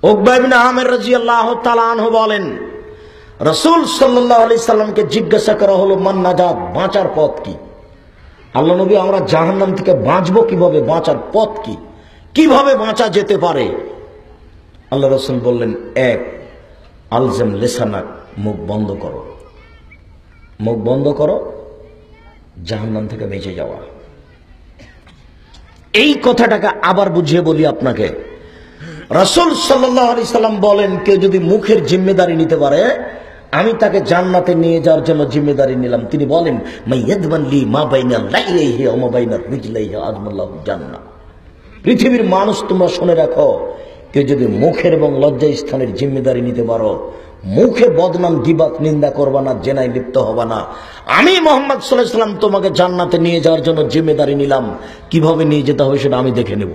উকবা ইবনে আমির রাদিয়াল্লাহু তাআলা আনহু বলেন, রাসূল সাল্লাল্লাহু আলাইহি সাল্লামকে জিজ্ঞাসা করা হলো, মান নাজাত, বাঁচার পথ কি? আল্লাহ নবী, আমরা জাহান্নাম থেকে বাঁচবো কিভাবে, বাঁচার পথ কি, কিভাবে বাঁচা যেতে পারে? আল্লাহ রাসূল বললেন, এক, আলজাম লিসানাক, মুখ বন্ধ করো, মুখ বন্ধ করো, জাহান্নাম থেকে বেঁচে যাওয়া। এই কথাটাকে আবার বুঝিয়ে বলি আপনাকে। রাসূল সাল্লাল্লাহু আলাইহি সাল্লাম বলেন, কেউ যদি মুখের জিম্মেদারি নিতে পারে, আমি তাকে জান্নাতে নিয়ে যাওয়ার জন্য জিম্মেদারি নিলাম। তিনি বলেন, মাইয়াদমান লি মা বাইনা লাইলাইহি ওয়া মা বাইনা রিজলাইহি আজমাল্লাহু জান্নাহ। পৃথিবীর মানুষ, তোমরা শুনে রাখো, কেউ যদি মুখের এবং লজ্জা স্থানের জিম্মেদারি নিতে পারো, মুখে বদনাম গীবাত নিন্দা করবা না, জেনায় লিপ্ত হবা না, আমি মুহাম্মদ সাল্লাল্লাহু আলাইহি ওয়াসাল্লাম তোমাকে জান্নাতে নিয়ে যাওয়ার জন্য জিম্মেদারি নিলাম। কিভাবে নিয়ে যেতে হবে সেটা আমি দেখে নেব।